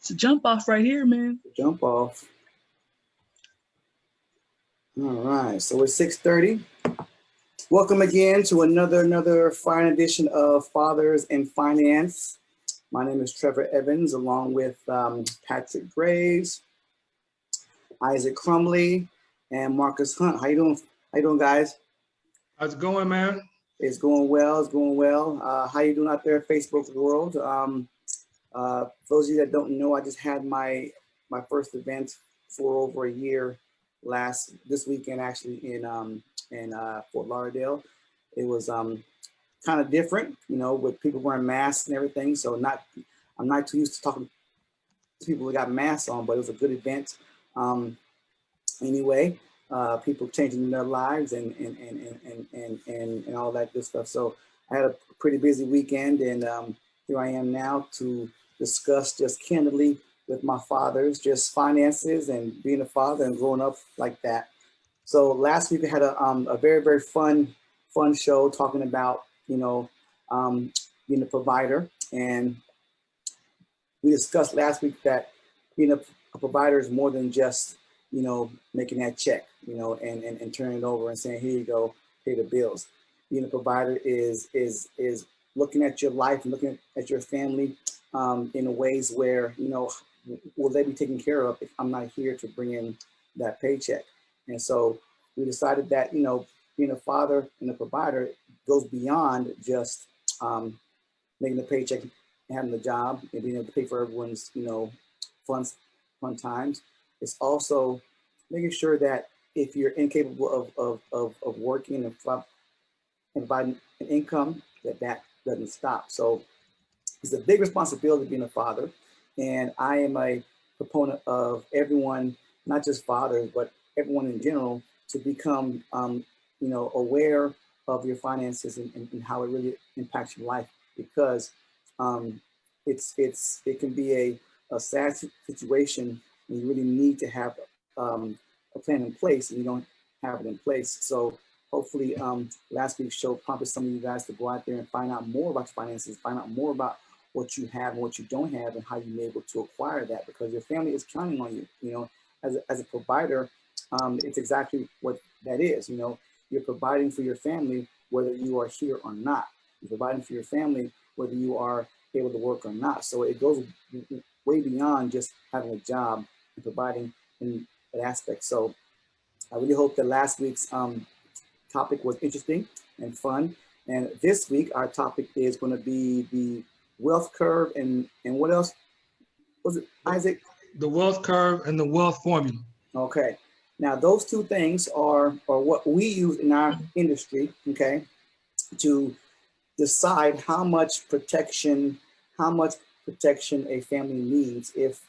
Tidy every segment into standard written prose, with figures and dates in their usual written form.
It's a jump off right here, man. Jump off. All right, so it's 6:30. Welcome again to another fine edition of Fathers and Finance. My name is Trevor Evans, along with Patrick Graves, Isaac Crumley, and Marcus Hunt. How you doing? How you doing, guys? How's it going, man? It's going well. It's going well. How you doing out there, Facebook world? For those of you that don't know, I just had my first event for over a year this weekend, actually in Fort Lauderdale. It was kind of different, with people wearing masks and everything. So I'm not too used to talking to people who got masks on, but it was a good event. Anyway, people changing their lives and all that good stuff. So I had a pretty busy weekend, and here I am now to discuss just candidly with my fathers, just finances and being a father and growing up like that. So last week we had a very, very fun show talking about, being a provider. And we discussed last week that being a provider is more than just, making that check, and turning it over and saying, here you go, pay the bills. Being a provider is looking at your life and looking at your family in ways where, will they be taken care of if I'm not here to bring in that paycheck? And so we decided that, being a father and a provider goes beyond just making a paycheck and having a job and being able to pay for everyone's, fun times. It's also making sure that if you're incapable of working and providing an income, that doesn't stop. So it's a big responsibility being a father. And I am a proponent of everyone, not just fathers, but everyone in general, to become, aware of your finances and how it really impacts your life, because it can be a sad situation, and you really need to have a plan in place, and you don't have it in place. So hopefully last week's show prompted some of you guys to go out there and find out more about your finances, find out more about what you have and what you don't have, and how you're able to acquire that, because your family is counting on you. As a provider, it's exactly what that is. You're providing for your family whether you are here or not. You're providing for your family whether you are able to work or not. So it goes way beyond just having a job and providing in that aspect. So I really hope that last week's topic was interesting and fun. And this week our topic is going to be the wealth curve and what else was it, Isaac? The wealth curve and the wealth formula. Okay. Now those two things are what we use in our industry, okay, to decide how much protection a family needs if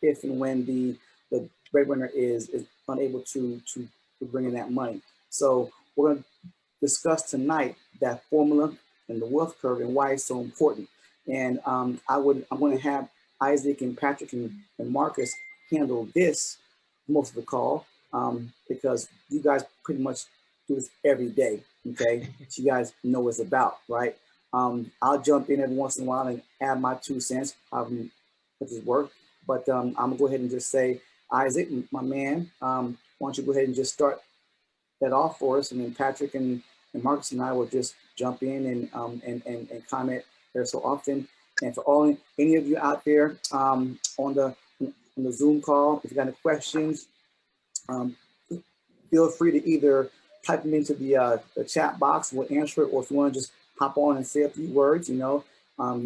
and when the breadwinner is unable to bring in that money. So we're going to discuss tonight that formula and the wealth curve and why it's so important. And I'm going to have Isaac and Patrick and Marcus handle this most of the call, because you guys pretty much do this every day, okay? So you guys know what it's about, right? I'll jump in every once in a while and add my 2 cents, how this work. But I'm gonna go ahead and just say, Isaac, my man, why don't you go ahead and just start that off for us, and then Patrick and Marcus and I will just jump in and comment there so often. And for any of you out there on the Zoom call, if you got any questions, feel free to either type them into the chat box. We'll answer it, or if you want to just hop on and say a few words, you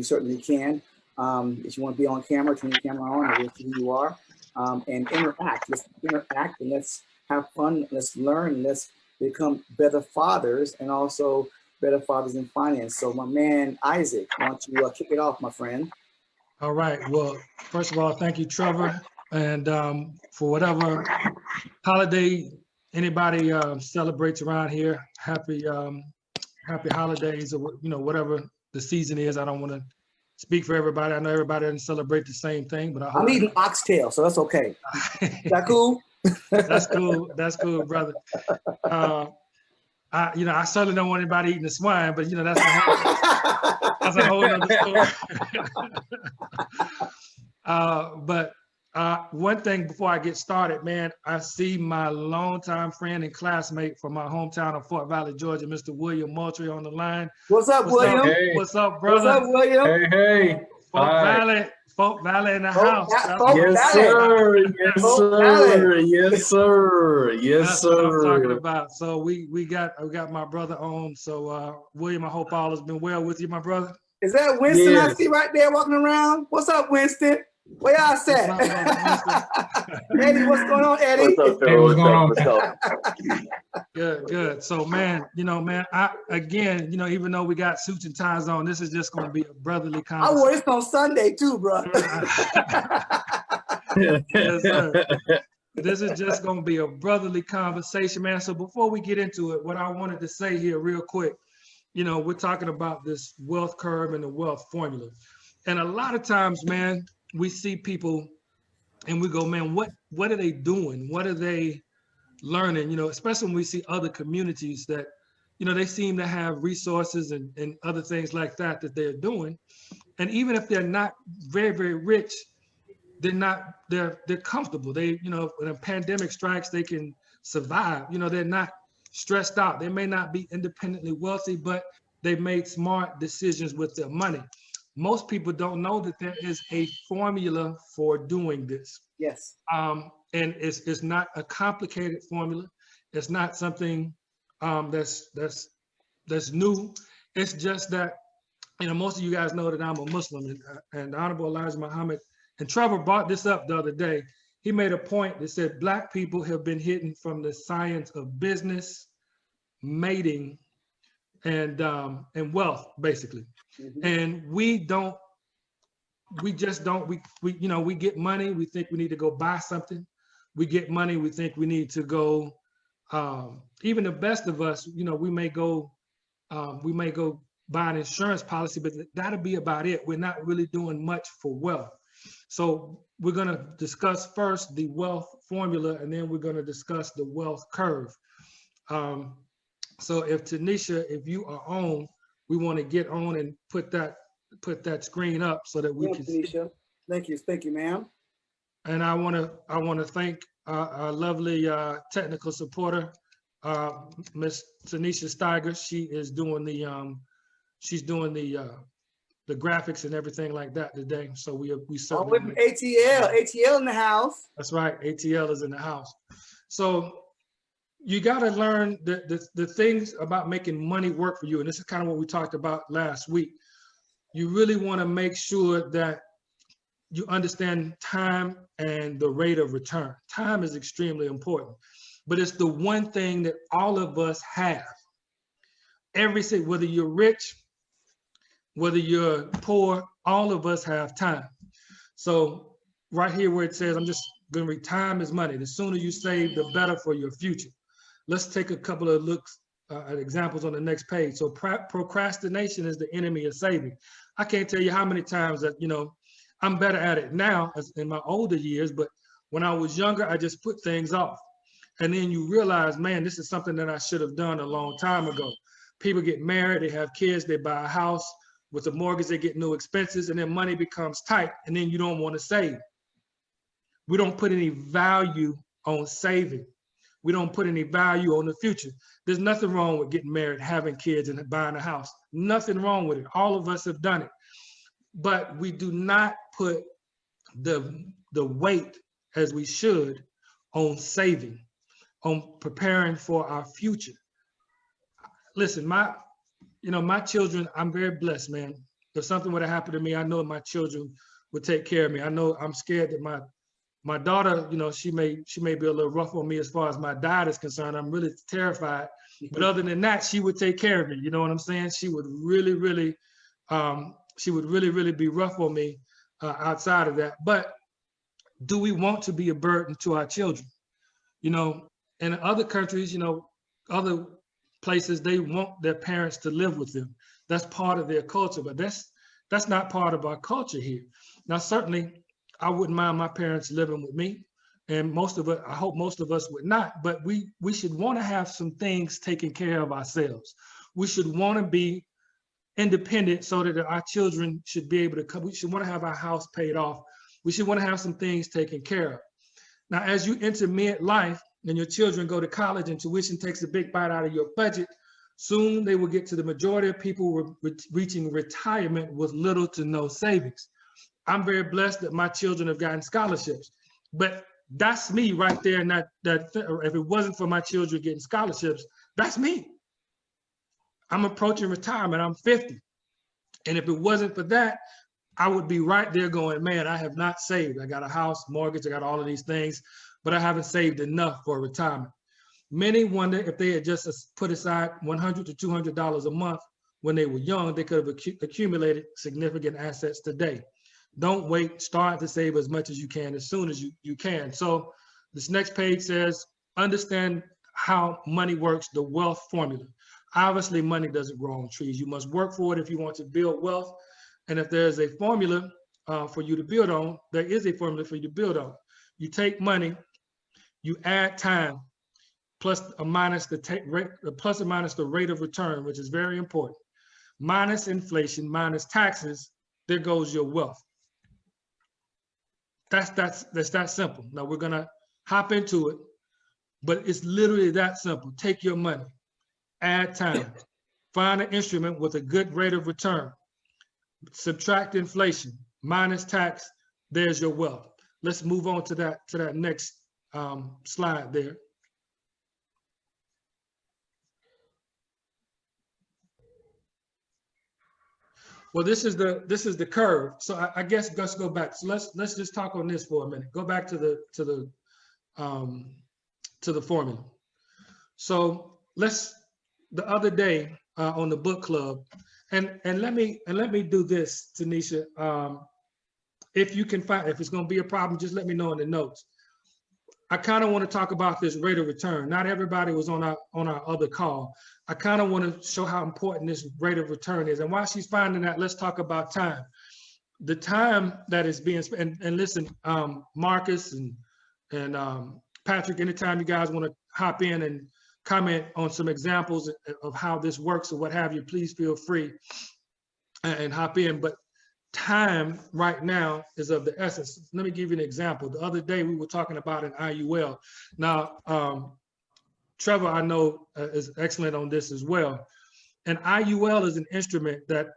certainly can. If you want to be on camera, turn your camera on, and we'll see who you are, and interact. Let's interact and let's have fun. Let's learn. Let's become better fathers, and also better fathers in finance. So my man, Isaac, why don't you kick it off, my friend? All right. Well, first of all, thank you, Trevor. And for whatever holiday anybody celebrates around here, happy holidays, or whatever the season is. I don't want to speak for everybody. I know everybody doesn't celebrate the same thing, but I'm eating oxtail, so that's okay. Is that cool? That's cool. That's cool, brother. I certainly don't want anybody eating the swine, but that's a whole other story. one thing before I get started, man, I see my longtime friend and classmate from my hometown of Fort Valley, Georgia, Mr. William Moultrie on the line. What's up, William? Hey. What's up, What's brother? up, William? Hey. Fort Valley in the house. That's Folk what I'm Yes, talking about. sir. Yes, Folk sir. Yes, sir. Yes, That's what I'm talking sir. about. So we got my brother on. So William, I hope all has been well with you, my brother. Is that Winston I Yes. see right there walking around? What's up, Winston? Where y'all What's up, brother at? Eddie, what's going on, Eddie? What's up, Joe? Hey, what's going on? What's up? Good. So man, I again, even though we got suits and ties on, this is just going to be a brotherly I wore conversation. this on Sunday too, bro. Yes, sir. This is just going to be a brotherly conversation, man. So before we get into it, what I wanted to say here real quick, we're talking about this wealth curve and the wealth formula. And a lot of times, man, we see people and we go, man, what are they doing? What are they learning? Especially when we see other communities that, they seem to have resources and other things like that they're doing. And even if they're not very, very rich, they're comfortable. They, when a pandemic strikes, they can survive. They're not stressed out. They may not be independently wealthy, but they've made smart decisions with their money. Most people don't know that there is a formula for doing this. Yes. And it's not a complicated formula. It's not something that's new. It's just that, most of you guys know that I'm a Muslim, and the Honorable Elijah Muhammad, and Trevor brought this up the other day. He made a point that said Black people have been hidden from the science of business, mating, and wealth, basically. Mm-hmm. And we get money, we think we need to go buy something. We get money, we think we need to go, even the best of us, we may go buy an insurance policy, but that'll be about it. We're not really doing much for wealth. So we're going to discuss first the wealth formula, and then we're going to discuss the wealth curve. So if Tanisha, if you are on, we want to get on and put that screen up so that we can see. Thank you, ma'am. And I want to thank our lovely technical supporter, Miss Tanisha Steiger. She is doing the graphics and everything like that today. So we certainly. Oh, with ATL in the house. That's right, ATL is in the house. So you got to learn the things about making money work for you. And this is kind of what we talked about last week. You really want to make sure that you understand time and the rate of return. Time is extremely important, but it's the one thing that all of us have. Whether you're rich, whether you're poor, all of us have time. So right here where it says, I'm just going to read, time is money. The sooner you save, the better for your future. Let's take a couple of looks at examples on the next page. So procrastination is the enemy of saving. I can't tell you how many times that, I'm better at it now as in my older years, but when I was younger, I just put things off. And then you realize, man, this is something that I should have done a long time ago. People get married, they have kids, they buy a house. With a mortgage, they get new expenses, and then money becomes tight, and then you don't want to save. We don't put any value on saving. We don't put any value on the future. There's nothing wrong with getting married, having kids, and buying a house. Nothing wrong with it. All of us have done it. But we do not put the weight, as we should, on saving, on preparing for our future. Listen, my children, I'm very blessed, man. If something were to happen to me, I know my children would take care of me. I know I'm scared that my daughter, she may be a little rough on me as far as my diet is concerned. I'm really terrified. But other than that, she would take care of me. You know what I'm saying? She would really, really be rough on me outside of that. But do we want to be a burden to our children? In other countries, other places, they want their parents to live with them. That's part of their culture, but that's not part of our culture here. Now, certainly, I wouldn't mind my parents living with me, and I hope most of us would not, but we should want to have some things taken care of ourselves. We should want to be independent so that our children should be able to come. We should want to have our house paid off. We should want to have some things taken care of. Now, as you enter midlife and your children go to college and tuition takes a big bite out of your budget, soon they will get to the majority of people reaching retirement with little to no savings. I'm very blessed that my children have gotten scholarships, but that's me right there. And if it wasn't for my children getting scholarships, that's me. I'm approaching retirement. I'm 50. And if it wasn't for that, I would be right there going, man, I have not saved. I got a house, mortgage, I got all of these things, but I haven't saved enough for retirement. Many wonder if they had just put aside $100 to $200 a month when they were young, they could have accumulated significant assets today. Don't wait, start to save as much as you can as soon as you can. So this next page says, understand how money works, the wealth formula. Obviously, money doesn't grow on trees. You must work for it if you want to build wealth. And if there's a formula for you to build on, there is a formula for you to build on. You take money, you add time, plus or minus the rate of return, which is very important. Minus inflation, minus taxes, there goes your wealth. That's that simple. Now we're gonna hop into it, but it's literally that simple. Take your money, add time, find an instrument with a good rate of return, subtract inflation, minus tax, there's your wealth. Let's move on to that next slide there. Well, this is the curve. So I guess let's go back. So let's just talk on this for a minute. Go back to the formula. So the other day on the book club, and let me do this, Tanisha. If you can find, if it's going to be a problem, just let me know in the notes. I kind of want to talk about this rate of return. Not everybody was on our other call. I kind of want to show how important this rate of return is. And while she's finding that, let's talk about time. The time that is being spent, and listen, Marcus and Patrick, anytime you guys want to hop in and comment on some examples of how this works or what have you, please feel free and hop in. But time right now is of the essence. Let me give you an example. The other day we were talking about an IUL. Now, Trevor, I know, is excellent on this as well. An IUL is an instrument that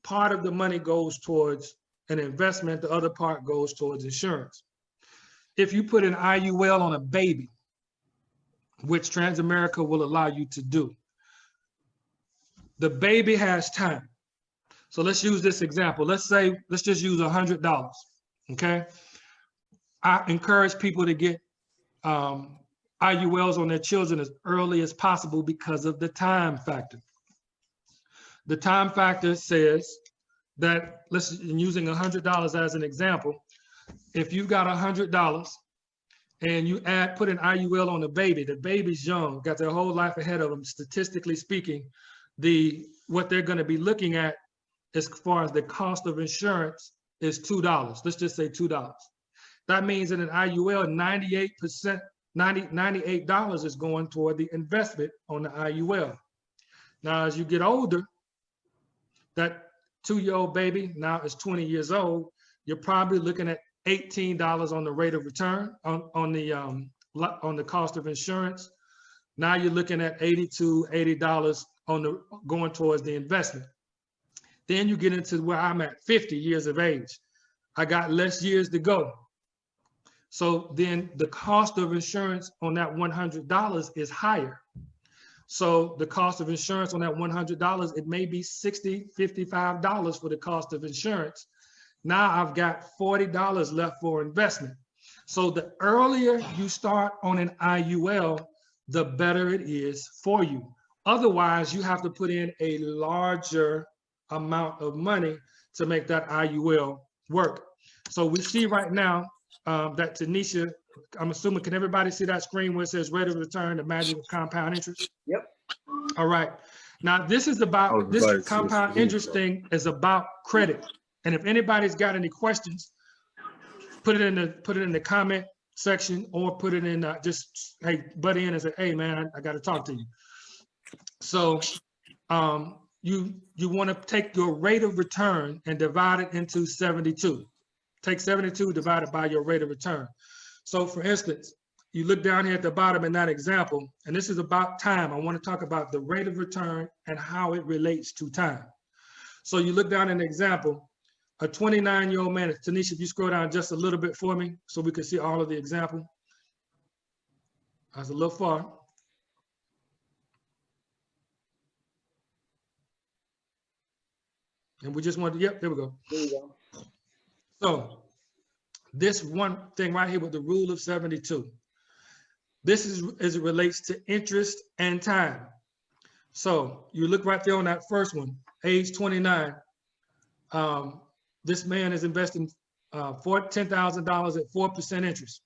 part of the money goes towards an investment, the other part goes towards insurance. If you put an IUL on a baby, which Transamerica will allow you to do, the baby has time. So let's use this example. Let's just use $100, okay? I encourage people to get IULs on their children as early as possible because of the time factor. The time factor says that, using $100 as an example, if you've got $100 and you put an IUL on the baby's young, got their whole life ahead of them, statistically speaking, what they're gonna be looking at as far as the cost of insurance is $2. Let's just say $2. That means in an IUL, 98% is going toward the investment on the IUL. Now, as you get older, that 2-year-old baby now is 20 years old, you're probably looking at $18 on the rate of return on the cost of insurance. Now you're looking at $80 going towards the investment. Then you get into where I'm at, 50 years of age. I got less years to go. So then the cost of insurance on that $100 is higher. So the cost of insurance on that $100, it may be $60, $55 for the cost of insurance. Now I've got $40 left for investment. So the earlier you start on an IUL, the better it is for you. Otherwise, you have to put in a larger amount of money to make that IUL work. So we see right now that Tanisha, I'm assuming, can everybody see that screen where it says rate of return, the magic of compound interest? Yep. All right. Now this is about, this compound interest thing is about credit. And if anybody's got any questions, put it in the comment section or put it in, just, hey, butt in and say, hey man, I got to talk to you. So you want to take your rate of return and divide it into 72. Take 72 divided by your rate of return. So for instance, you look down here at the bottom in that example, and this is about time. I want to talk about the rate of return and how it relates to time. So you look down in the example, a 29-year-old man, Tanisha, if you scroll down just a little bit for me so we can see all of the example. That's a little far. And we just want to, yep, there we go. There you go. So this one thing right here with the rule of 72. This is as it relates to interest and time. So you look right there on that first one, age 29. This man is investing $10,000 at 4% interest.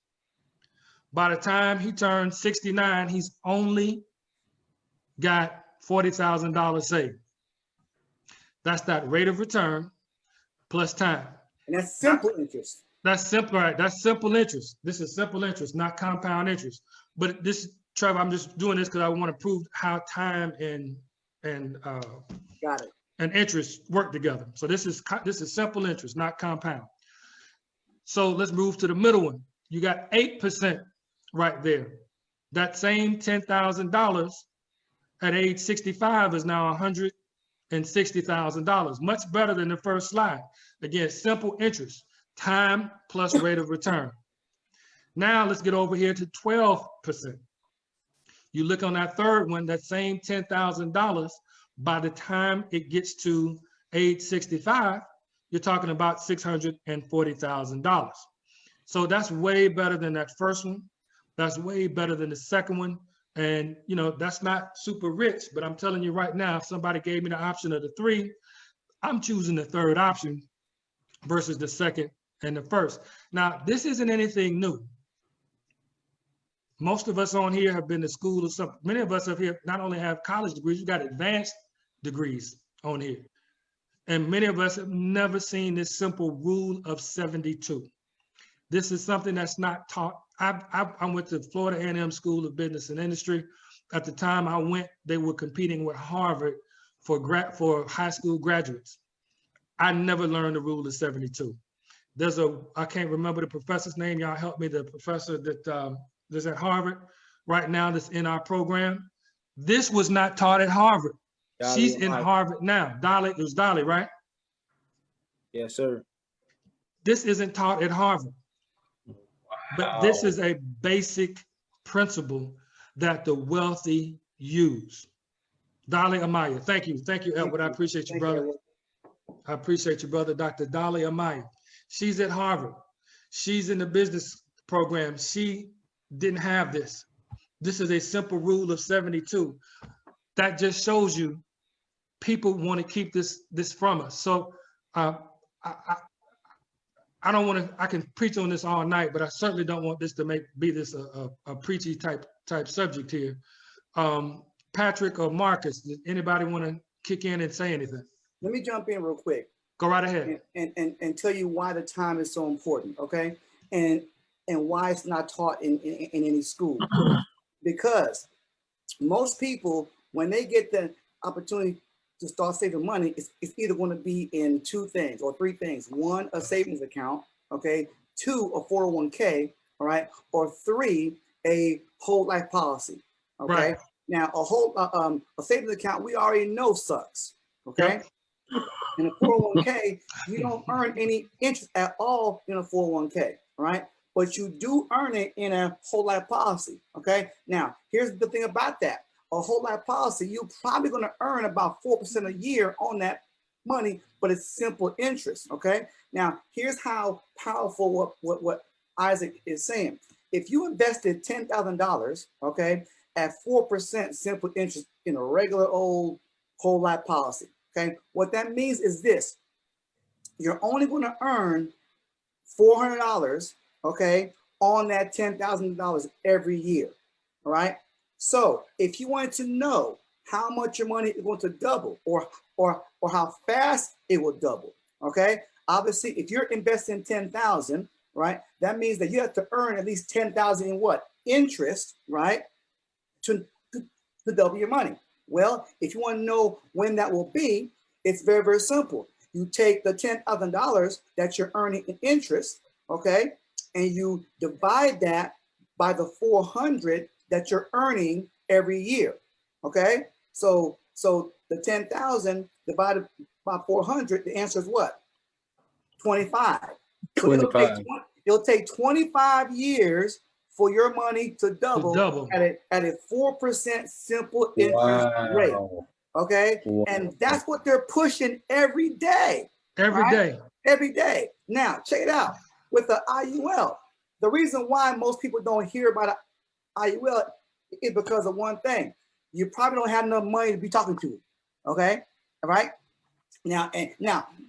By the time he turns 69, he's only got $40,000 saved. That's that rate of return plus time. And that's simple interest. That's simple, right? That's simple interest. This is simple interest, not compound interest. But this, Trevor, I'm just doing this because I want to prove how time and Got it. and interest work together. So this is simple interest, not compound. So let's move to the middle one. You got 8% right there. That same $10,000 at age 65 is now $160,000. Much better than the first slide. Again, simple interest, time plus rate of return. Now let's get over here to 12%. You look on that third one, that same $10,000, by the time it gets to age 65, you're talking about $640,000. So that's way better than that first one. That's way better than the second one. And you know, that's not super rich, but I'm telling you right now, if somebody gave me the option of the three, I'm choosing the third option versus the second and the first. Now, this isn't anything new. Most of us on here have been to school or something. Many of us have here not only have college degrees, you got advanced degrees on here. And many of us have never seen this simple rule of 72. This is something that's not taught. I went to Florida A&M School of Business and Industry. At the time I went, they were competing with Harvard for high school graduates. I never learned the rule of 72. I can't remember the professor's name. Y'all help me. The professor that's at Harvard right now that's in our program. This was not taught at Harvard. She's in Harvard now. It was Dolly, right? Yes, sir. This isn't taught at Harvard. But this is a basic principle that the wealthy use. Dolly Amaya, thank you. Thank you, Edward. I appreciate you, brother. I appreciate you, brother. Dr. Dolly Amaya. She's at Harvard. She's in the business program. She didn't have this. This is a simple rule of 72. That just shows you people want to keep this from us. So I don't want to, I can preach on this all night, but I certainly don't want this to be this a preachy type subject here. Patrick or Marcus, does anybody want to kick in and say anything? Let me jump in real quick. Go right ahead. And tell you why the time is so important, okay? And why it's not taught in any school. Because most people, when they get the opportunity to start saving money, it's either going to be in two things or three things. One, a savings account, okay? Two, a 401k, all right? Or three, a whole life policy, okay? Right. Now, a savings account, we already know sucks, okay? Yep. In a 401k, you don't earn any interest at all in a 401k, all right? But you do earn it in a whole life policy, okay? Now, here's the thing about that. A whole life policy, you're probably going to earn about 4% a year on that money, but it's simple interest, okay? Now, here's how powerful what Isaac is saying. If you invested $10,000, okay, at 4% simple interest in a regular old whole life policy, okay, what that means is this. You're only going to earn $400, okay, on that $10,000 every year, all right? So if you wanted to know how much your money is going to double or how fast it will double, okay? Obviously, if you're investing 10,000, right, that means that you have to earn at least 10,000 in what? Interest, right, to double your money. Well, if you want to know when that will be, it's very, very simple. You take the $10,000 that you're earning in interest, okay, and you divide that by the 400 that you're earning every year. Okay, so the 10,000 divided by 400, the answer is what? 25. So 25. It'll take 25 years for your money to double, at a 4% simple interest rate. Okay, Wow. and that's what they're pushing every day. Every day. Now, check it out. With the IUL, the reason why most people don't hear about IUL is because of one thing. You probably don't have enough money to be talking to. Okay, all right. Now,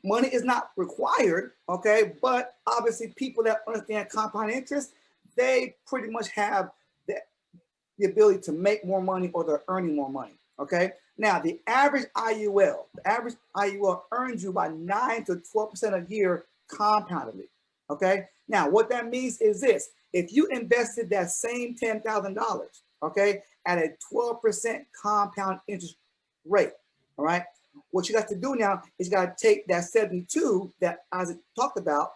money is not required. Okay, but obviously, people that understand compound interest, they pretty much have the ability to make more money, or they're earning more money. Okay. Now, the average IUL earns you by 9 to 12% a year compoundedly. Okay. Now, what that means is this: if you invested that same $10,000, okay, at a 12% compound interest rate, all right, what you got to do now is you got to take that 72 that Isaac talked about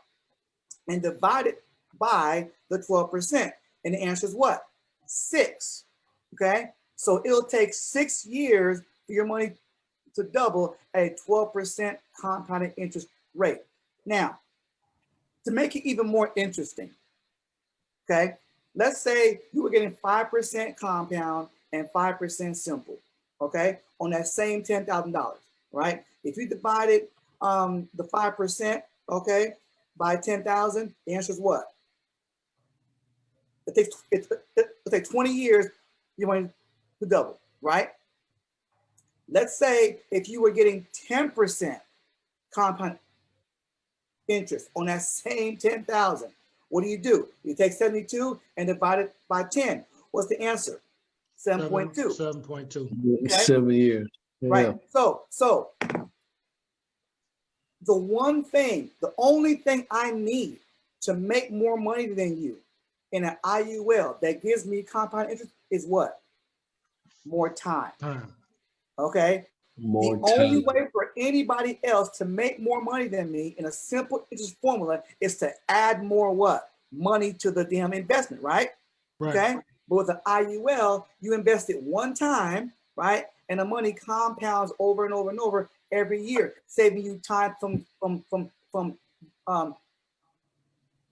and divide it by the 12%, and the answer is what? 6. Okay. So it'll take 6 years for your money to double at a 12% compounded interest rate. Now, to make it even more interesting, okay, let's say you were getting 5% compound and 5% simple, okay, on that same $10,000, right? If you divided the 5%, okay, by 10,000, the answer is what? It takes 20 years you want to double, right? Let's say if you were getting 10% compound interest on that same 10,000, what do? You take 72 and divide it by 10. What's the answer? 7.2. 7.2. Okay? 7 years. Yeah. Right. So the only thing I need to make more money than you in an IUL that gives me compound interest is what? More time. Okay. The only way for anybody else to make more money than me in a simple interest formula is to add more what? Money to the damn investment, right? Okay. But with an IUL, you invest it one time, right? And the money compounds over and over and over every year, saving you time from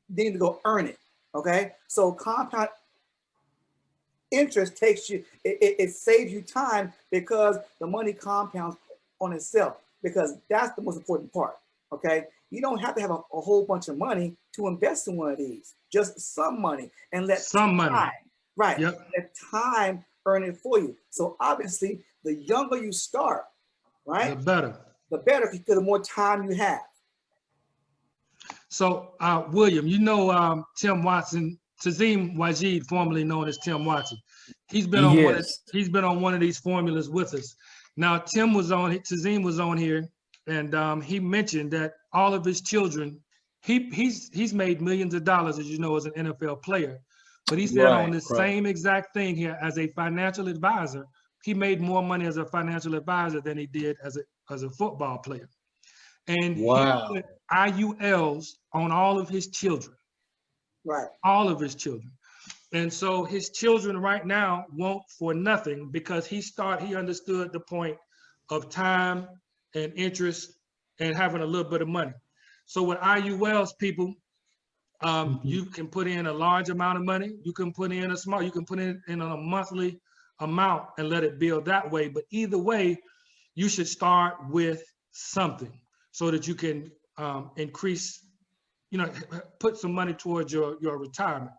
needing to go earn it. Okay. So compound interest takes you, it saves you time because the money compounds on itself, because that's the most important part. Okay. You don't have to have a whole bunch of money to invest in one of these, just some money, and let time, right? Yep. Let time earn it for you. So obviously the younger you start, right? The better because the more time you have. So William, you know Tim Watson, Tazim Wajid, formerly known as Tim Watson. He's been on one of these formulas with us. Now Tazim was on here, and he mentioned that all of his children, he's made millions of dollars, as you know, as an NFL player. But he said on the same exact thing here, as a financial advisor, he made more money as a financial advisor than he did as a football player. And he put IULs on all of his children. Right. All of his children. And so his children right now won't for nothing, because he understood the point of time and interest and having a little bit of money. So with IULs, people, you can put in a large amount of money. You can put in you can put in a monthly amount and let it build that way. But either way, you should start with something so that you can increase, put some money towards your retirement.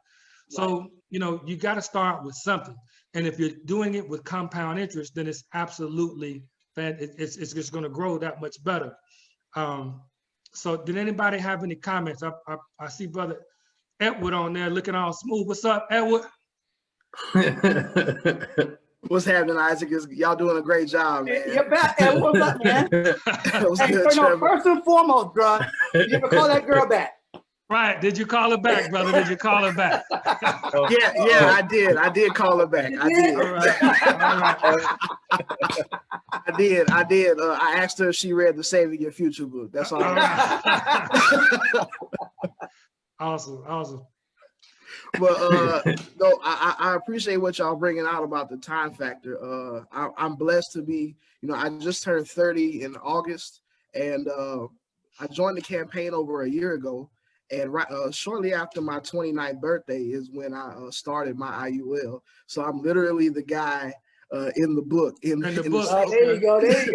So, you got to start with something. And if you're doing it with compound interest, then it's absolutely, it's just going to grow that much better. So did anybody have any comments? I see Brother Edward on there looking all smooth. What's up, Edward? What's happening, Isaac? Y'all doing a great job, man. You're back, Edward. What's up, man? First and foremost, bro, you ever call that girl back? Right. Did you call her back, brother? Did you call her back? Yeah, I did. I did call her back. I did. All right. I did. I asked her if she read the Saving Your Future book. That's all. Awesome. But no, I appreciate what y'all bringing out about the time factor. I'm blessed to be, I just turned 30 in August, and I joined the campaign over a year ago. And shortly after my 29th birthday is when I started my IUL. So I'm literally the guy in the book. In the book. There you go. There you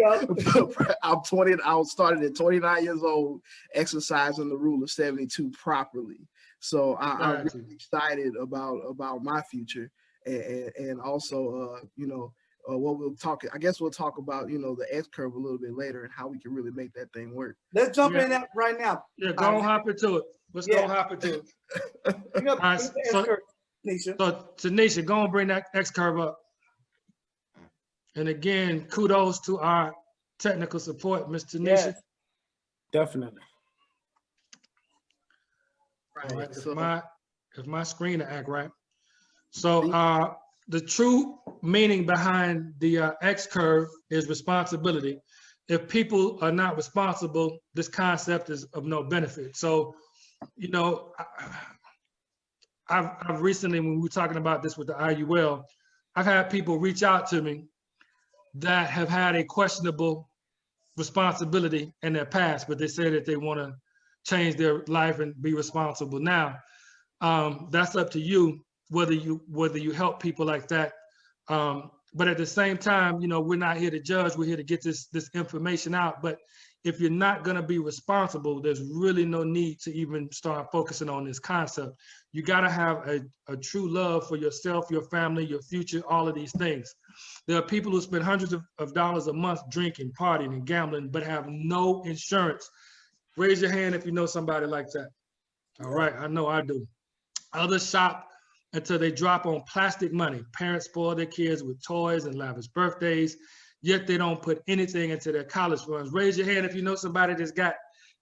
go. I'm 20. I started at 29 years old, exercising the rule of 72 properly. So I'm really excited about my future, and also what we'll talk. I guess we'll talk about the S curve a little bit later and how we can really make that thing work. Let's jump in that right now. Yeah, go hop into it. Let's go hop into it. All right, so Tanisha, go and bring that X curve up. And again, kudos to our technical support, Ms. Tanisha. Yes. Definitely. Right. All right, if my screen to act right. So the true meaning behind the X curve is responsibility. If people are not responsible, this concept is of no benefit. So, I've recently, when we were talking about this with the IUL, I've had people reach out to me that have had a questionable responsibility in their past, but they say that they want to change their life and be responsible now. That's up to you whether you help people like that. But at the same time, we're not here to judge. We're here to get this information out. But if you're not going to be responsible, there's really no need to even start focusing on this concept. You got to have a true love for yourself, your family, your future, all of these things. There are people who spend hundreds of dollars a month drinking, partying, and gambling, but have no insurance. Raise your hand if you know somebody like that. All right, I know I do. Others shop until they drop on plastic money. Parents spoil their kids with toys and lavish birthdays, yet they don't put anything into their college funds. Raise your hand if you know somebody that's got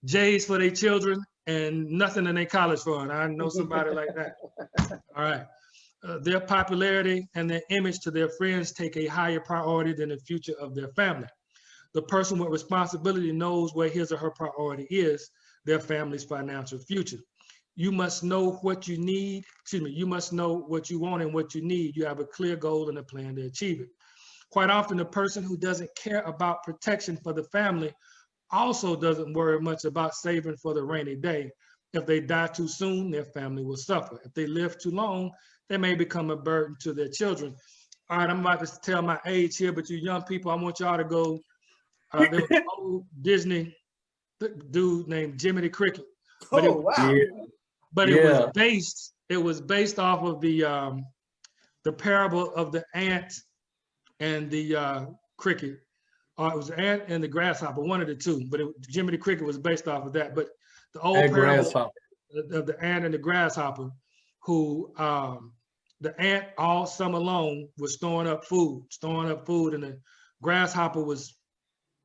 J's for their children and nothing in their college fund. I know somebody like that. All right. Their popularity and their image to their friends take a higher priority than the future of their family. The person with responsibility knows where his or her priority is, their family's financial future. You must know what you need. You must know what you want and what you need. You have a clear goal and a plan to achieve it. Quite often, the person who doesn't care about protection for the family also doesn't worry much about saving for the rainy day. If they die too soon, their family will suffer. If they live too long, they may become a burden to their children. All right, I'm about to tell my age here, but you young people, I want y'all to go. There was an old Disney dude named Jimmy the Cricket. But wow. But it was based off of the parable of the ant and the cricket. It was the ant and the grasshopper, one of the two. But Jimmy the Cricket was based off of that. But the old parable of the ant and the grasshopper, who the ant all summer long was storing up food, and the grasshopper was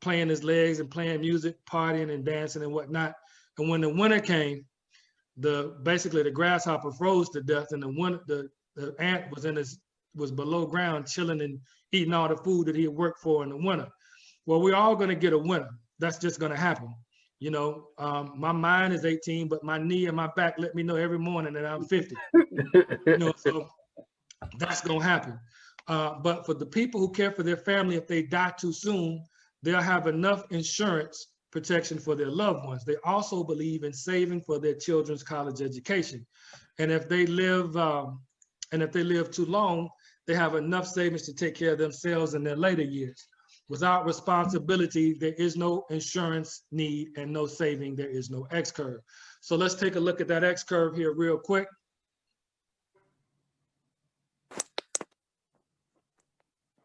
playing his legs and playing music, partying and dancing and whatnot. And when the winter came, basically the grasshopper froze to death, and the ant was below ground chilling and eating all the food that he had worked for in the winter. Well, we're all going to get a winter. That's just going to happen. My mind is 18, but my knee and my back let me know every morning that I'm 50. So that's going to happen. But for the people who care for their family, if they die too soon, they'll have enough insurance protection for their loved ones. They also believe in saving for their children's college education. And if they live too long, they have enough savings to take care of themselves in their later years. Without responsibility, there is no insurance need, and no saving, there is no X curve. So let's take a look at that X curve here real quick.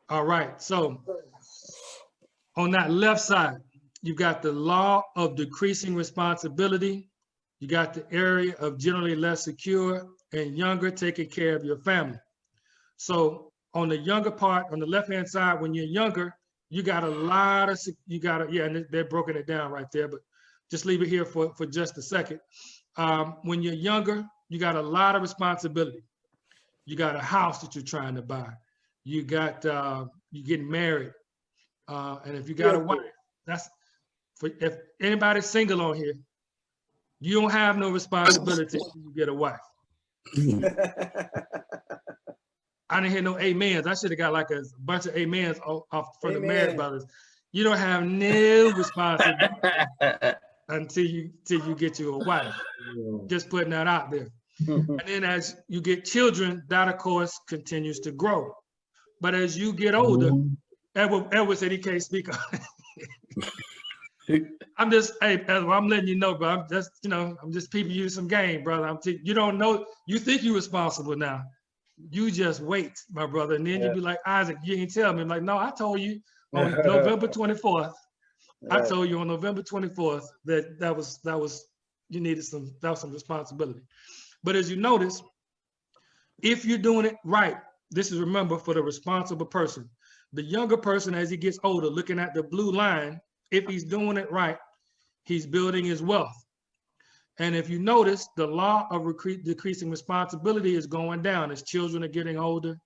All right, so on that left side, you got the law of decreasing responsibility. You got the area of generally less secure and younger, taking care of your family. So on the younger part, on the left-hand side, when you're younger, you got a lot of, and they're broken it down right there, but just leave it here for just a second. When you're younger, you got a lot of responsibility. You got a house that you're trying to buy. You got, you're getting married. And if you got a wife, if anybody's single on here, you don't have no responsibility when you get a wife. I didn't hear no amens. I should have got like a bunch of amens off from the marriage Amen. brothers. You don't have no responsibility until you get you a wife. Just putting that out there. And then as you get children, that of course continues to grow. But as you get older, Edward said he can't speak on it. I'm just, hey, Edward, I'm letting you know, bro. I'm just, I'm just peeping you some game, brother. You don't know, you think you're responsible now. You just wait, my brother. And then you be like, Isaac, you ain't tell me. I'm like, no, I told you on November 24th. I told you on November 24th that was you needed some responsibility. But as you notice, if you're doing it right, this is, remember, for the responsible person. The younger person, as he gets older, looking at the blue line, if he's doing it right, he's building his wealth. And if you notice, the law of decreasing responsibility is going down as children are getting older.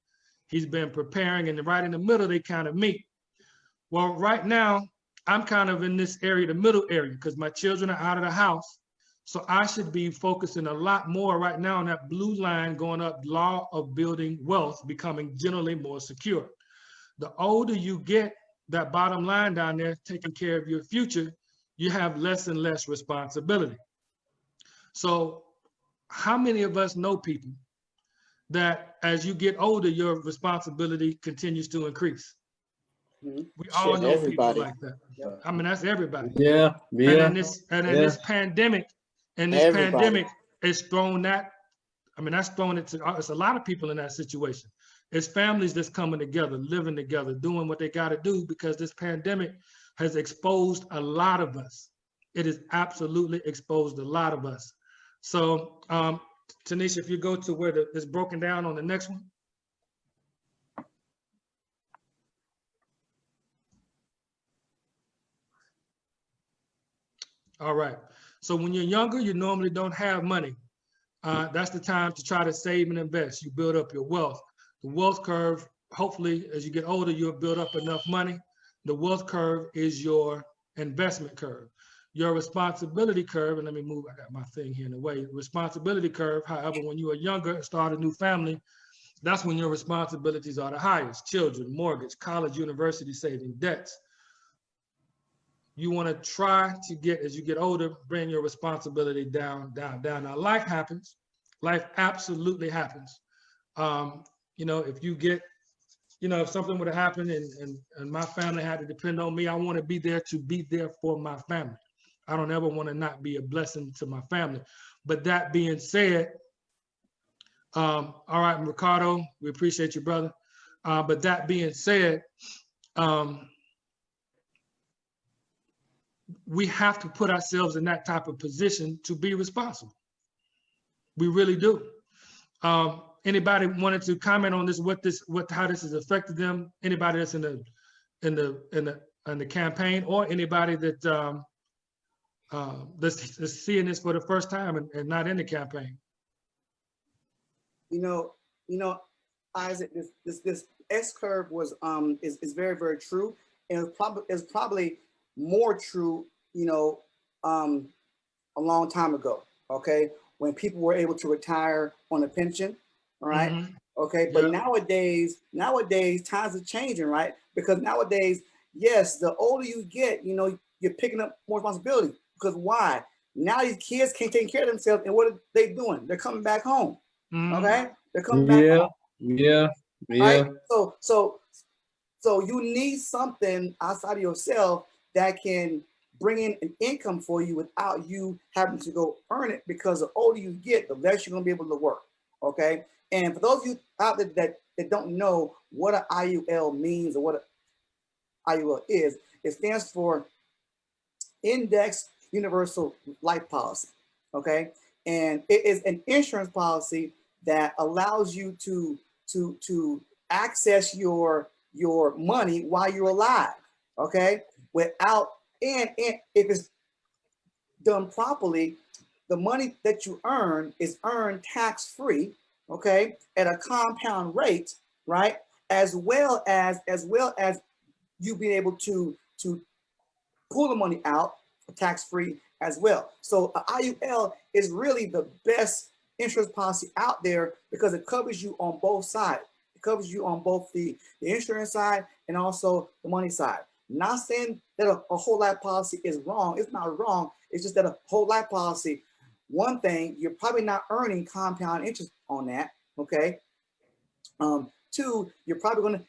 He's been preparing, and right in the middle, they kind of meet. Well, right now, I'm kind of in this area, the middle area, because my children are out of the house. So I should be focusing a lot more right now on that blue line going up, law of building wealth, becoming generally more secure. The older you get, that bottom line down there, taking care of your future, you have less and less responsibility. So how many of us know people that as you get older, your responsibility continues to increase? We all know people like that. Yep. I mean, that's everybody. Yeah. And in this pandemic, it's thrown that. I mean, that's thrown it to. It's a lot of people in that situation. It's families that's coming together, living together, doing what they got to do, because this pandemic has exposed a lot of us. It has absolutely exposed a lot of us. So, Tanisha, if you go to where it's broken down on the next one. All right. So when you're younger, you normally don't have money. That's the time to try to save and invest. You build up your wealth. The wealth curve, hopefully, as you get older, you'll build up enough money. The wealth curve is your investment curve. Your responsibility curve, and let me move, I got my thing here in the way. Responsibility curve, however, when you are younger and start a new family, that's when your responsibilities are the highest. Children, mortgage, college, university saving, debts. You want to try to get, as you get older, bring your responsibility down, down, down. Now, life happens. Life absolutely happens. If you get, if something would have happened and my family had to depend on me, I want to be there for my family. I don't ever want to not be a blessing to my family. But that being said, all right, Ricardo, we appreciate you, brother. But that being said, we have to put ourselves in that type of position to be responsible. We really do. Anybody wanted to comment on this? How this has affected them? Anybody that's in the campaign, or anybody that that's seeing this for the first time and not in the campaign? Isaac, this S curve was is very, very true, and it's probably more true, a long time ago. Okay, when people were able to retire on a pension, all right. Mm-hmm. Okay, but nowadays times are changing, right? Because nowadays, yes, the older you get, you're picking up more responsibility. Because why? Now these kids can't take care of themselves, and what are they doing? They're coming back home. Mm-hmm. Okay, they're coming back home. Yeah. Right? So you need something outside of yourself that can bring in an income for you without you having to go earn it, because the older you get, the less you're going to be able to work. Okay. And for those of you out there that don't know what an IUL means or what an IUL is, it stands for Index Universal Life Policy. Okay. And it is an insurance policy that allows you to access your money while you're alive. Okay. Without, and if it's done properly, the money that you earn is earned tax-free, okay, at a compound rate, right? As well as you being able to pull the money out tax-free as well. So IUL is really the best insurance policy out there because it covers you on both sides. It covers you on both the insurance side and also the money side. Not saying that a whole life policy is wrong. It's not wrong. It's just that a whole life policy, one thing, you're probably not earning compound interest on that, okay? Two, you're probably going to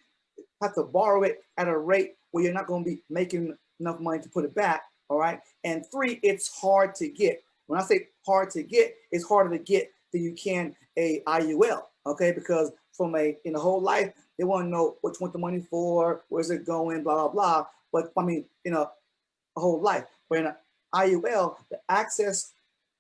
have to borrow it at a rate where you're not going to be making enough money to put it back, all right? And three, it's hard to get. When I say hard to get, it's harder to get than you can a IUL, okay? Because from in a whole life, they want to know what you want the money for, where's it going, blah, blah, blah. But I mean, in a whole life, but in an IUL, the access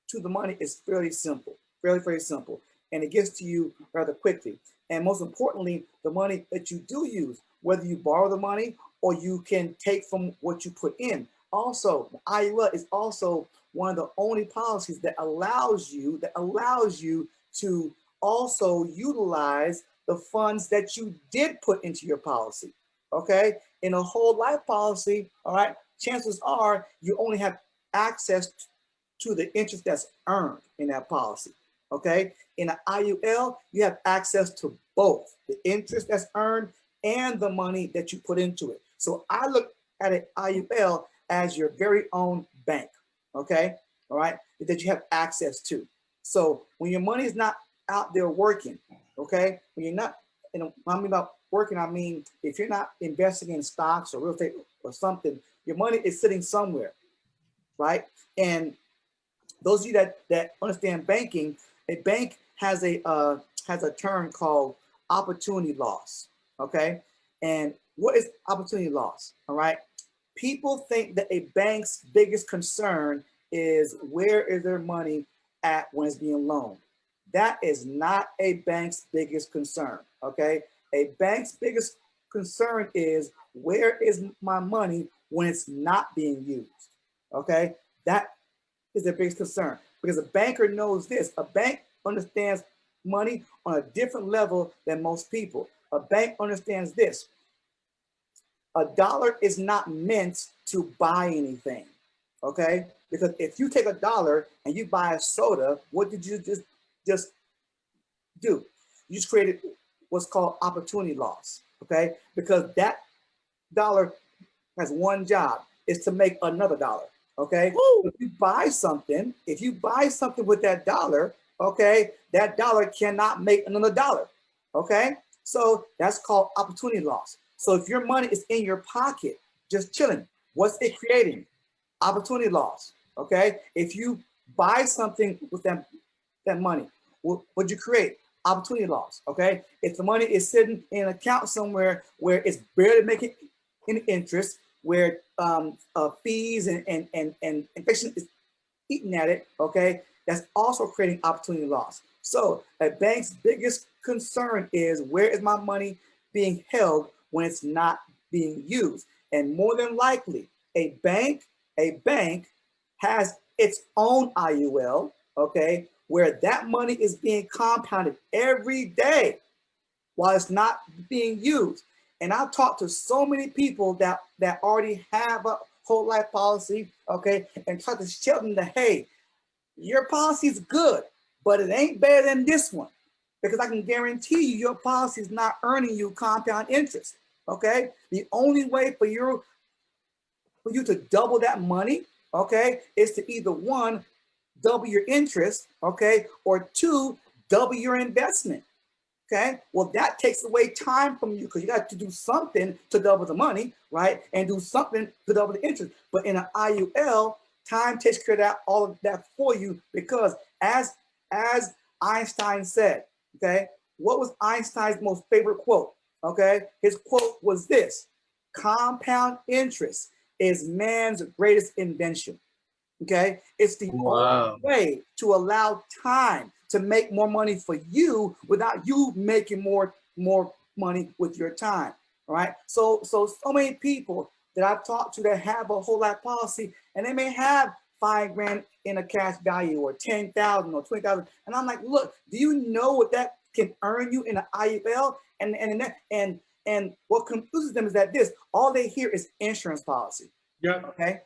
to the money is fairly simple, very simple. And it gets to you rather quickly. And most importantly, the money that you do use, whether you borrow the money or you can take from what you put in. Also, the IUL is also one of the only policies that allows you to also utilize the funds that you did put into your policy, okay? In a whole life policy, all right, chances are you only have access to the interest that's earned in that policy, okay? In an IUL, you have access to both the interest that's earned and the money that you put into it. So I look at an IUL as your very own bank, okay? All right, that you have access to. So when your money is not out there working, okay? When you're not, when I mean about working, I mean, if you're not investing in stocks or real estate or something, your money is sitting somewhere, right? And those of you that understand banking, a bank has a term called opportunity loss, okay? And what is opportunity loss, all right? People think that a bank's biggest concern is where is their money at when it's being loaned. That is not a bank's biggest concern, okay? A bank's biggest concern is where is my money when it's not being used, okay? That is their biggest concern because a banker knows this. A bank understands money on a different level than most people. A bank understands this. A dollar is not meant to buy anything, okay? Because if you take a dollar and you buy a soda, what did you just do? You just created what's called opportunity loss, okay? Because that dollar has one job, is to make another dollar, okay? If you buy something with that dollar, okay, that dollar cannot make another dollar, okay? So that's called opportunity loss. So if your money is in your pocket, just chilling, what's it creating? Opportunity loss, okay? If you buy something with that money, what'd you create? Opportunity loss, okay? If the money is sitting in an account somewhere where it's barely making any interest, where fees and inflation is eating at it, okay? That's also creating opportunity loss. So a bank's biggest concern is where is my money being held when it's not being used? And more than likely, a bank has its own IUL, okay, where that money is being compounded every day while it's not being used. And I've talked to so many people that already have a whole life policy, okay, and try to tell them that, hey, your policy is good, but it ain't better than this one, because I can guarantee you your policy is not earning you compound interest, okay? The only way for you to double that money, okay, is to either one, double your interest, okay, or two, double your investment, okay? Well, that takes away time from you because you got to do something to double the money, right? And do something to double the interest. But in an IUL, time takes care of that, all of that for you, because as Einstein said, okay, what was Einstein's most favorite quote? Okay, his quote was this: compound interest is man's greatest invention. Okay, it's the only way to allow time to make more money for you without you making more money with your time. All right, so many people that I've talked to that have a whole life policy, and they may have $5,000 in a cash value or 10,000 or 20,000, and I'm like, look, do you know what that can earn you in an IUL? And what confuses them is that all they hear is insurance policy. Yeah. Okay.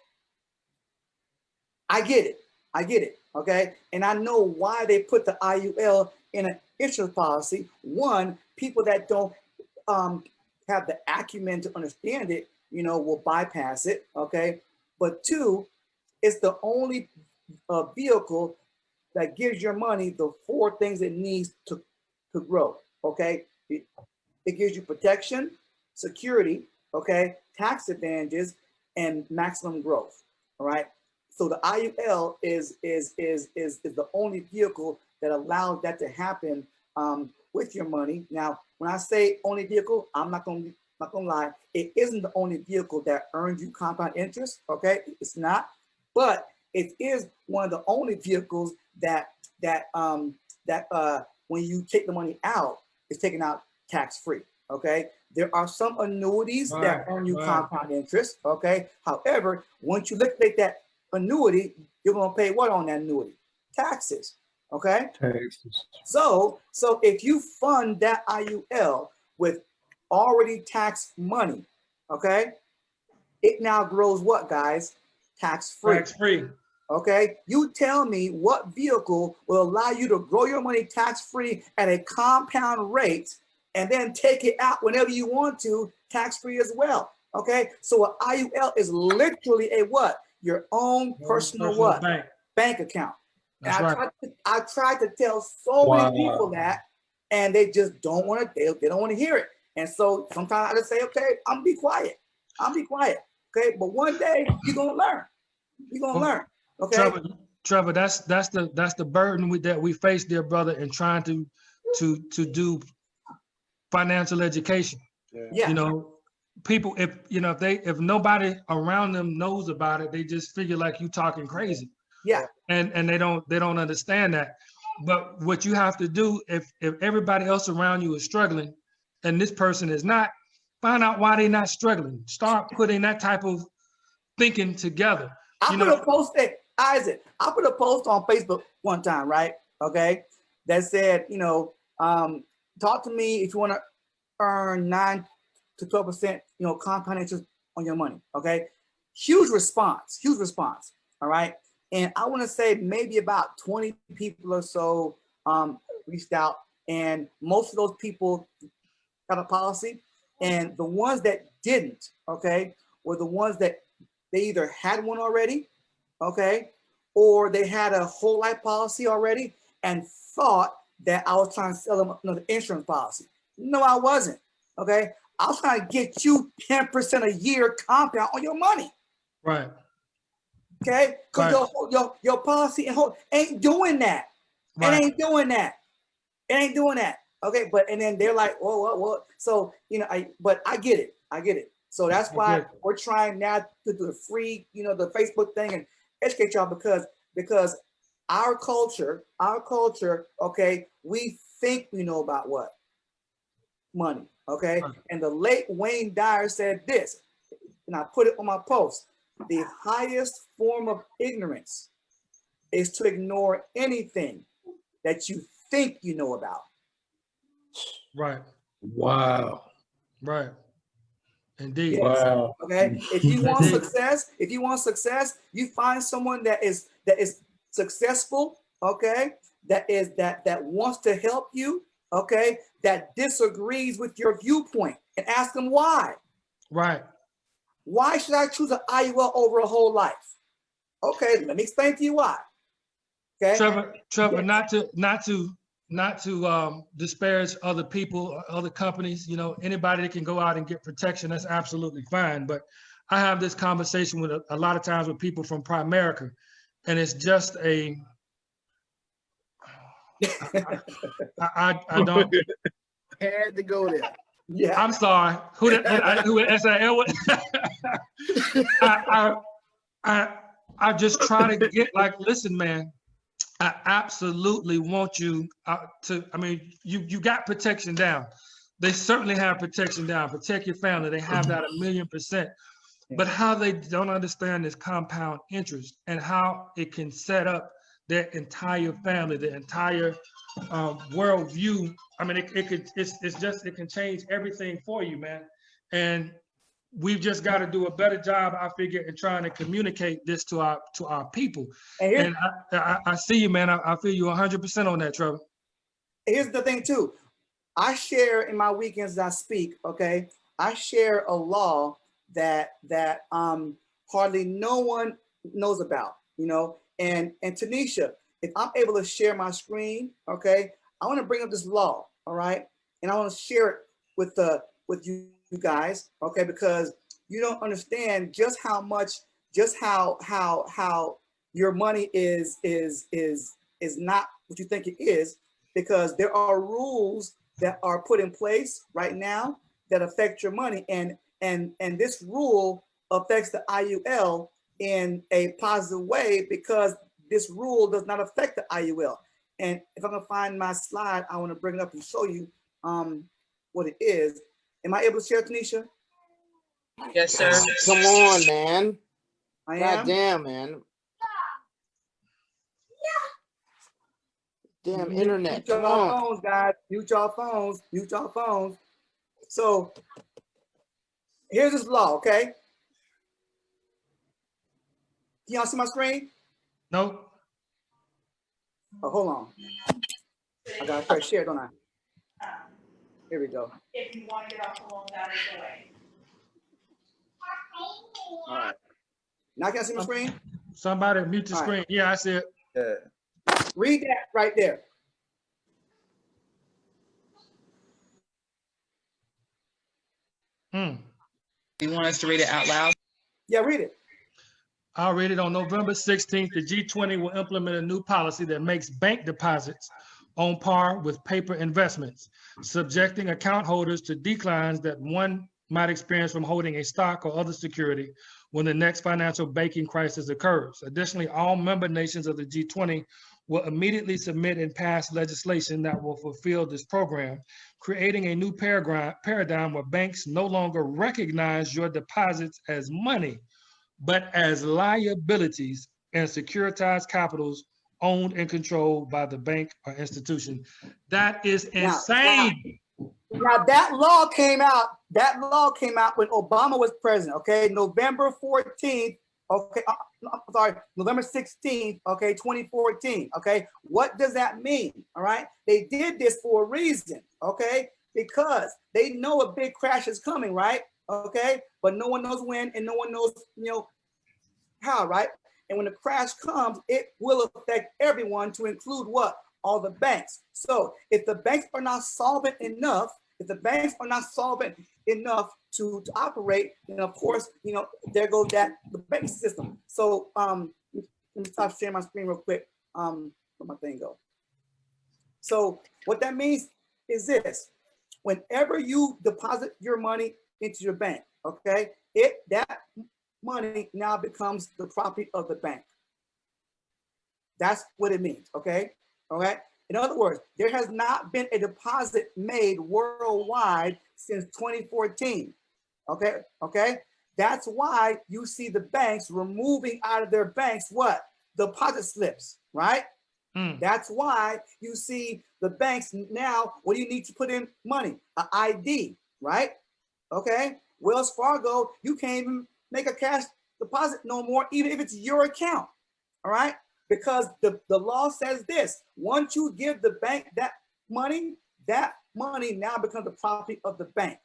I get it. I get it, okay? And I know why they put the IUL in an insurance policy. One, people that don't have the acumen to understand it, will bypass it, okay? But two, it's the only vehicle that gives your money the 4 things it needs to grow, okay? It gives you protection, security, okay, tax advantages, and maximum growth, all right? So the IUL is the only vehicle that allows that to happen with your money. Now, when I say only vehicle, I'm not gonna lie, it isn't the only vehicle that earns you compound interest, okay? It's not, but it is one of the only vehicles that when you take the money out, it's taken out tax-free, okay? There are some annuities that earn you compound interest, okay? However, once you liquidate that annuity, you're gonna pay what on that annuity? Taxes, okay? Taxes. So if you fund that IUL with already taxed money, okay, it now grows what, guys? Tax-free. Tax-free. Okay, you tell me what vehicle will allow you to grow your money tax-free at a compound rate and then take it out whenever you want to, tax-free as well. Okay, so an IUL is literally a what? Your own personal what? Bank account. That's And right. I tried to tell so many people that, and they just don't want to, they don't want to hear it. And so sometimes I just say, okay, I'm gonna be quiet. Okay, but one day you're gonna learn. You're gonna learn. Okay. Trevor, that's the burden that we face, dear brother, in trying to do financial education. Yeah. People, if nobody around them knows about it, they just figure like you talking crazy. Yeah. And they don't understand that. But what you have to do, if everybody else around you is struggling and this person is not, find out why they're not struggling. Start putting that type of thinking together. I put a post there, Isaac. I put a post on Facebook one time, right? Okay, that said, talk to me if you want to earn 9 to 12%, compound interest on your money. Okay, huge response. All right, and I want to say maybe about 20 people or so reached out, and most of those people got a policy, and the ones that didn't, okay, were the ones that they either had one already, okay, or they had a whole life policy already and thought that I was trying to sell them another insurance policy. No, I wasn't, okay? I was trying to get you 10% a year compound on your money. Right. Okay? Because your policy ain't doing that. Right. It ain't doing that. Okay, and then they're like, whoa. So, but I get it. So that's why we're trying now to do the free, the Facebook thing and educate y'all because our culture, okay, we think we know about what? Money, okay? Right. And the late Wayne Dyer said this, and I put it on my post, the highest form of ignorance is to ignore anything that you think you know about. Right. Wow. Right. Indeed. Yes. Wow. Okay. If you want success, you find someone that is successful, okay, that wants to help you, okay, that disagrees with your viewpoint, and ask them why. Right. Why should I choose an IUL over a whole life? Okay, let me explain to you why. Okay. Trevor, yes. not to disparage other people or other companies, anybody that can go out and get protection, that's absolutely fine. But I have this conversation with a lot of times with people from Primerica, and it's just I don't. Had to go there. Yeah. I'm sorry. Who SAL? I just try to get listen, man. I absolutely want you you got protection down. They certainly have protection down. Protect your family. They have that 1,000,000%. But how they don't understand is compound interest and how it can set up their entire family, the entire worldview. I mean, it can change everything for you, man. And we've just got to do a better job, I figure, in trying to communicate this to our people. And I see you, man. I feel you 100% on that, Trevor. here's the thing too. I share in my weekends I speak, okay? I share a law that hardly no one knows about, you know? And Tanisha, if I'm able to share my screen, okay, I want to bring up this law, all right? And I want to share it with you guys, okay? Because you don't understand just how much, just how your money is not what you think it is, because there are rules that are put in place right now that affect your money, and this rule affects the IUL in a positive way because this rule does not affect the IUL. And if I can find my slide, I want to bring it up and show you what it is. Am I able to share, Tanisha? Yes, sir. Come on, man. I God am. damn, man. Damn internet. Mute Come y'all on. phones, guys. Mute y'all phones. Mute y'all phones. So here's this law, okay? Can y'all see my screen? No. Oh, hold on. I gotta press share, don't I? Here we go. If you want to get off the phone, that is the way. All right. Now can I see my screen? Somebody mute the All screen. right. Yeah, I see it. Read that right there. You want us to read it out loud? Yeah, read it. I'll read it. On November 16th, the G20 will implement a new policy that makes bank deposits on par with paper investments, subjecting account holders to declines that one might experience from holding a stock or other security when the next financial banking crisis occurs. Additionally, all member nations of the G20 will immediately submit and pass legislation that will fulfill this program, creating a new paradigm where banks no longer recognize your deposits as money, but as liabilities and securitized capitals owned and controlled by the bank or institution. That is insane. Now that law came out. That law came out when Obama was president. Okay, November 14th. Okay, I'm sorry, November 16th. Okay, 2014. Okay, what does that mean? All right, they did this for a reason. Okay, because they know a big crash is coming. Right. Okay, but no one knows when, and no one knows, you know, how. Right. And when the crash comes, it will affect everyone, to include what? All the banks. So if the banks are not solvent enough, to operate, then of course, you know, there goes the banking system. So let me stop sharing my screen real quick. Where my thing go? So what that means is this: whenever you deposit your money into your bank, okay, that money now becomes the property of the bank. That's what it means, okay? All right. In other words, there has not been a deposit made worldwide since 2014. Okay, okay. That's why you see the banks removing out of their banks what? Deposit slips, right? That's why you see the banks now, what do you need to put in money? An ID, right? Okay. Wells Fargo, you can't even make a cash deposit no more, even if it's your account. All right. Because the law says this: once you give the bank that money now becomes the property of the bank,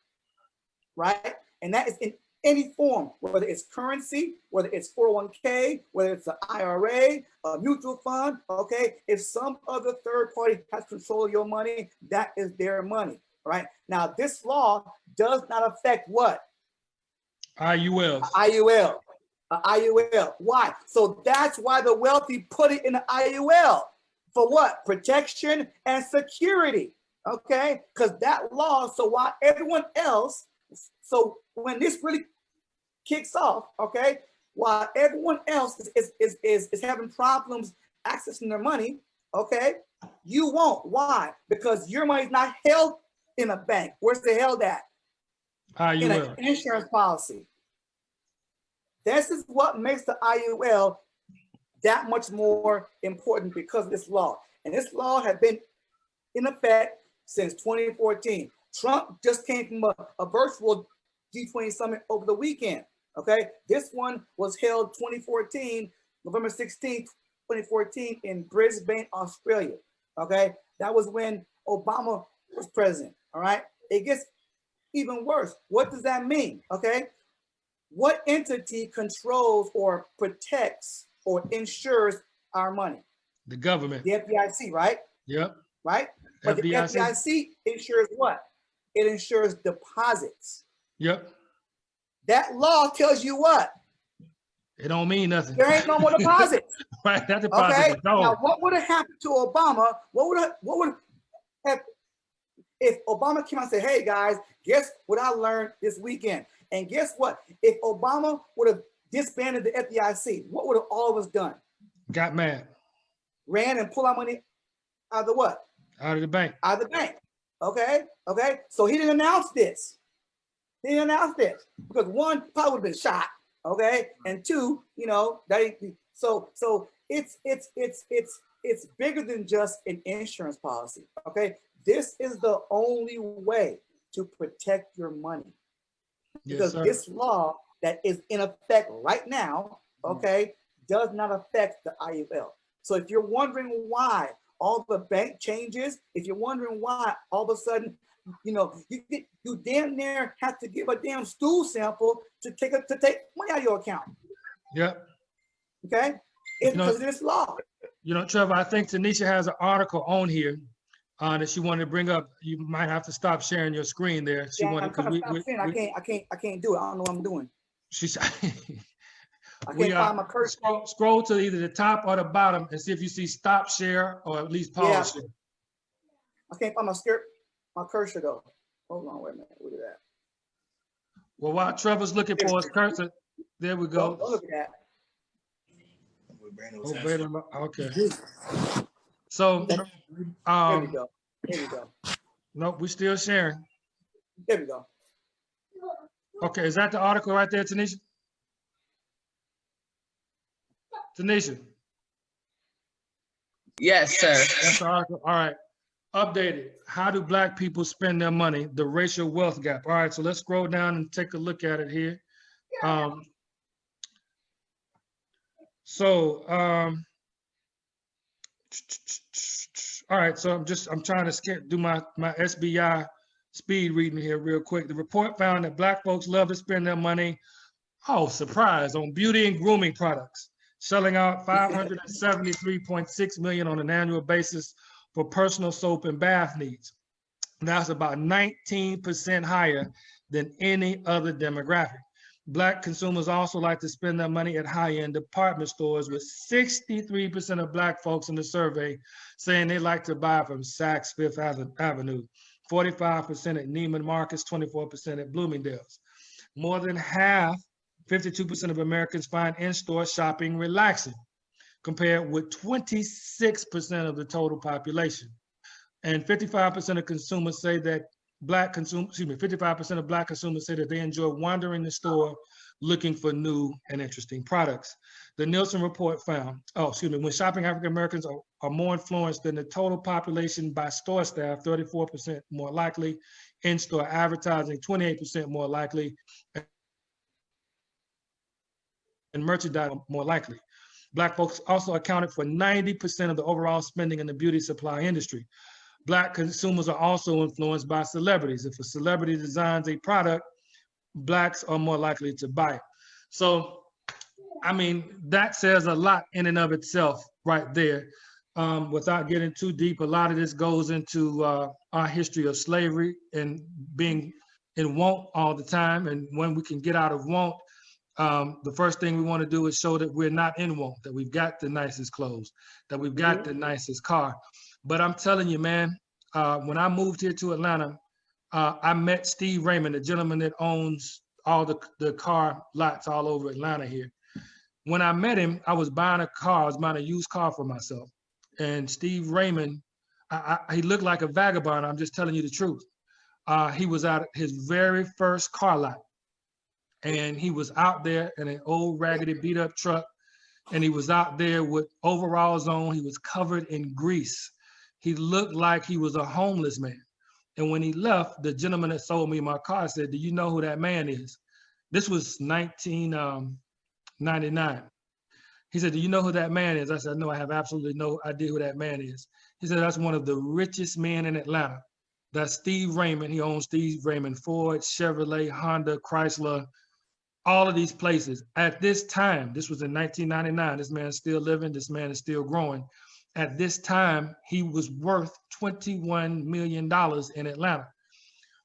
right? And that is in any form, whether it's currency, whether it's 401k, whether it's an IRA, a mutual fund, okay? If some other third party has control of your money, that is their money, right? Now, this law does not affect what? IULs. IUL. IUL. Why? So that's why the wealthy put it in the IUL. For what? Protection and security. Okay? Because that law, so while everyone else, so when this really kicks off, okay, while everyone else is having problems accessing their money, okay, you won't. Why? Because your money's not held in a bank. Where's it held at? IUL. In an insurance policy. This is what makes the IUL that much more important, because of this law. And this law has been in effect since 2014. Trump just came from a virtual G20 summit over the weekend. Okay, this one was held 2014, November 16th, 2014 in Brisbane, Australia. Okay, that was when Obama was president. All right, it gets even worse. What does that mean? Okay, what entity controls or protects or insures our money? The government. The FDIC, right? Yep. Right? But the FDIC. FDIC insures what? It insures deposits. Yep. That law tells you what? It don't mean nothing. There ain't no more deposits. Right. That deposit Okay. is gone. Now, what would have happened to Obama? What would have if Obama came out and said, "Hey guys, guess what I learned this weekend?" And guess what? If Obama would have disbanded the FDIC, what would have all of us done? Got mad. Ran and pulled our money out of the what? Out of the bank. Out of the bank. Okay. Okay. So he didn't announce this. He didn't announce this because one, probably would have been shot. Okay. And two, you know, so it's bigger than just an insurance policy. Okay. This is the only way to protect your money. Because this law that is in effect right now, okay, does not affect the IUL. So if you're wondering why all the bank changes, if you're wondering why all of a sudden, you know, you damn near have to give a damn stool sample to take money out of your account. Yep. Okay, it's because of this law. You know, Trevor, I think Tanisha has an article on here that she wanted to bring up. You might have to stop sharing your screen there. She Yeah, wanted I'm trying to stop saying I can't do it. I don't know what I'm doing. She's I can't find my cursor. Scroll to either the top or the bottom and see if you see stop share or at least pause share. I can't find my cursor though. Hold on, wait a minute. Look at that. Well, while Trevor's looking for his cursor, there we go. Oh, look at that. Okay. So, There we go. There we go. Nope, we're still sharing. There we go. Okay, is that the article right there, Tanisha? Tanisha? Yes, sir. That's the article. All right. Updated. How do Black people spend their money? The racial wealth gap. All right, so let's scroll down and take a look at it here. All right, so I'm trying to do my SBI speed reading here real quick. The report found that Black folks love to spend their money, oh, surprise, on beauty and grooming products, selling out $573.6 million on an annual basis for personal soap and bath needs. That's about 19% higher than any other demographic. Black consumers also like to spend their money at high-end department stores, with 63% of Black folks in the survey saying they like to buy from Saks Fifth Avenue, 45% at Neiman Marcus, 24% at Bloomingdale's. More than half, 52% of Americans find in-store shopping relaxing, compared with 26% of the total population. And 55% of consumers say that 55% of Black consumers say that they enjoy wandering the store looking for new and interesting products. The Nielsen report found, when shopping African Americans are more influenced than the total population by store staff, 34% more likely, in-store advertising, 28% more likely, and merchandise more likely. Black folks also accounted for 90% of the overall spending in the beauty supply industry. Black consumers are also influenced by celebrities. If a celebrity designs a product, Blacks are more likely to buy it. So, I mean, that says a lot in and of itself right there. Without getting too deep, a lot of this goes into our history of slavery and being in want all the time. And when we can get out of want, the first thing we want to do is show that we're not in want, that we've got the nicest clothes, that we've got the nicest car. But I'm telling you, man, when I moved here to Atlanta, I met Steve Raymond, the gentleman that owns all the car lots all over Atlanta here. When I met him, I was buying a used car for myself. And Steve Raymond, he looked like a vagabond. I'm just telling you the truth. He was at his very first car lot. And he was out there in an old raggedy beat up truck. And he was out there with overalls on. He was covered in grease. He looked like he was a homeless man. And when he left, the gentleman that sold me my car said, "Do you know who that man is?" This was 1999. He said, "Do you know who that man is?" I said, "No, I have absolutely no idea who that man is." He said, "That's one of the richest men in Atlanta. That's Steve Raymond. He owns Steve Raymond Ford, Chevrolet, Honda, Chrysler, all of these places." At this time, this was in 1999, this man is still living, this man is still growing. At this time, he was worth $21 million in Atlanta.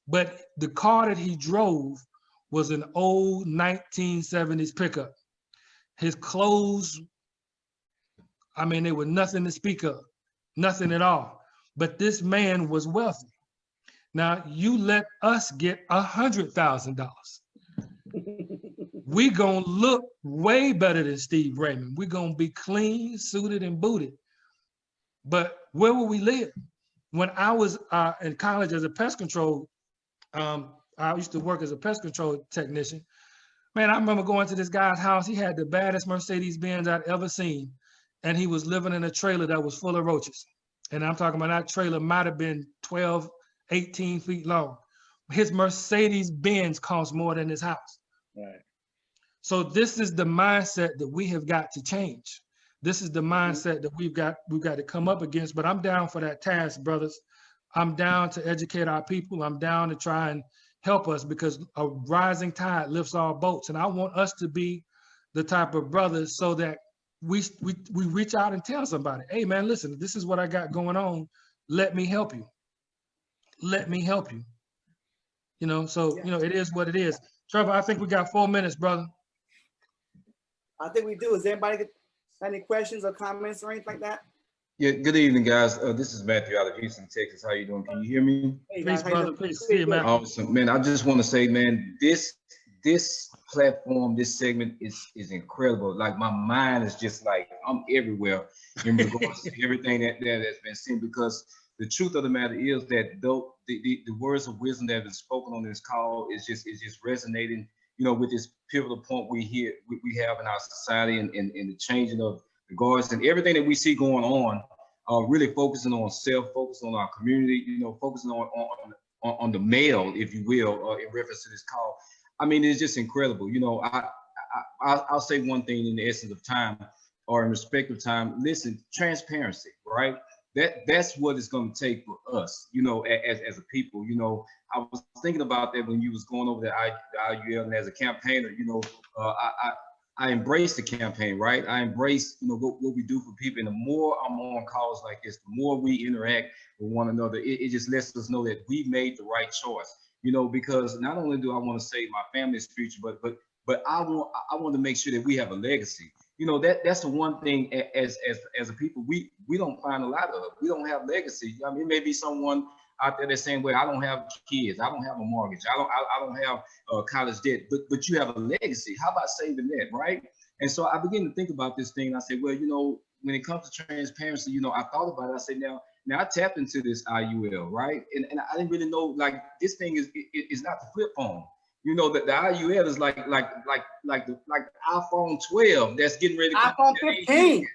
But the car that he drove was an old 1970s pickup. His clothes, I mean, they were nothing to speak of, nothing at all. But this man was wealthy. Now, you let us get $100,000. We gonna look way better than Steve Raymond. We're gonna be clean, suited, and booted. But where will we live? When I was in college as a pest control, I used to work as a pest control technician. Man, I remember going to this guy's house. He had the baddest Mercedes-Benz I'd ever seen. And he was living in a trailer that was full of roaches. And I'm talking about that trailer might have been 12, 18 feet long. His Mercedes-Benz cost more than his house. Right. So this is the mindset that we have got to change. This is the mindset that we've got to come up against. But I'm down for that task, brothers. I'm down to educate our people. I'm down to try and help us, because a rising tide lifts all boats. And I want us to be the type of brothers so that we reach out and tell somebody, "Hey man, listen, this is what I got going on. Let me help you. Let me help you." You know, so, you know, it is what it is. Trevor, I think we got 4 minutes, brother. I think we do. Is anybody got any questions or comments or anything like that? Yeah, good evening, guys. This is Matthew out of Houston, Texas. How you doing? Can you hear me? Hey, Peace, guys, how you brother. doing? Peace. See you, man. Awesome, man. I just want to say, man, this platform, this segment is incredible. Like, my mind is just like, I'm everywhere in regards to everything that's been seen, because the truth of the matter is that though the words of wisdom that have been spoken on this call is just resonating, you know, with this pivotal point we have in our society, and the changing of the guards and everything that we see going on, really focusing on self, focusing on our community, you know, focusing on the male, if you will, in reference to this call. I mean, it's just incredible. You know, I'll say one thing in the essence of time, or in respect of time. Listen, transparency, right? That's what it's going to take for us, you know, as a people. You know, I was thinking about that when you was going over the IUL, and as a campaigner, you know, I embrace the campaign, right? I embrace, you know, what we do for people. And the more I'm on calls like this, the more we interact with one another, it just lets us know that we made the right choice, you know, because not only do I want to save my family's future, but I want to make sure that we have a legacy. You know, that's the one thing as a people, we don't find a lot of. We don't have legacy. I mean, it may be someone out there that's saying, "Well, I don't have kids, I don't have a mortgage, I don't have college debt," but you have a legacy. How about saving that, right? And so I began to think about this thing. I said, well, you know, when it comes to transparency, you know, I thought about it. I said, now I tapped into this IUL, right? And I didn't really know, like, this thing is not the flip phone. You know, that the IUL is like the iPhone 12 that's getting ready to come. iPhone 15.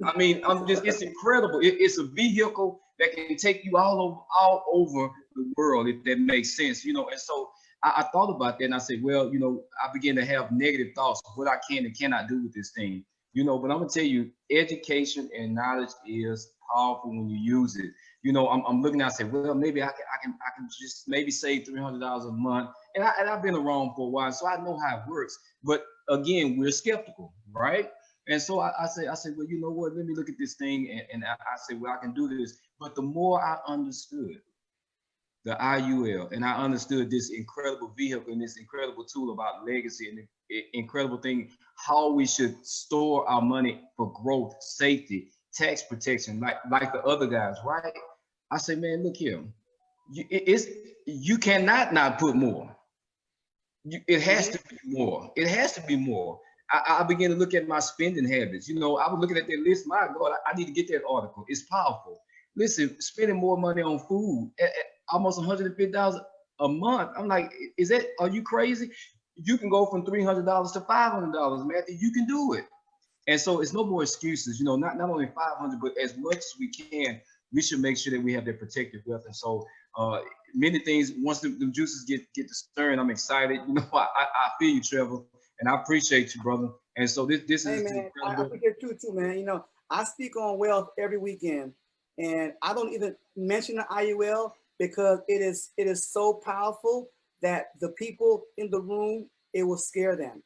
I mean, it's incredible. It's a vehicle that can take you all over the world, if that makes sense, you know. And so I thought about that, and I said, well, you know, I began to have negative thoughts of what I can and cannot do with this thing, you know. But I'm gonna tell you, education and knowledge is powerful when you use it. You know, I'm looking at, I say, well, maybe I can just maybe save $300 a month, and I've been around for a while, so I know how it works. But again, we're skeptical, right? And so I said, well, you know what? Let me look at this thing, and I said, well, I can do this. But the more I understood the IUL, and I understood this incredible vehicle and this incredible tool about legacy, and the incredible thing, how we should store our money for growth, safety, tax protection, like the other guys, right? I say, man, look here, you cannot not put more. It has to be more. It has to be more. I began to look at my spending habits. You know, I was looking at that list. My God, I need to get that article. It's powerful. Listen, spending more money on food, at almost $150 a month. I'm like, are you crazy? You can go from $300 to $500, Matthew. You can do it. And so it's no more excuses. You know, not only 500, but as much as we can we should make sure that we have that protective wealth. And so many things, once the juices get to stirring, I'm excited. You know, I feel you, Trevor, and I appreciate you, brother. And so this Hey is man, I incredible. appreciate you too, man. You know, I speak on wealth every weekend, and I don't even mention the IUL because it is so powerful that the people in the room, it will scare them.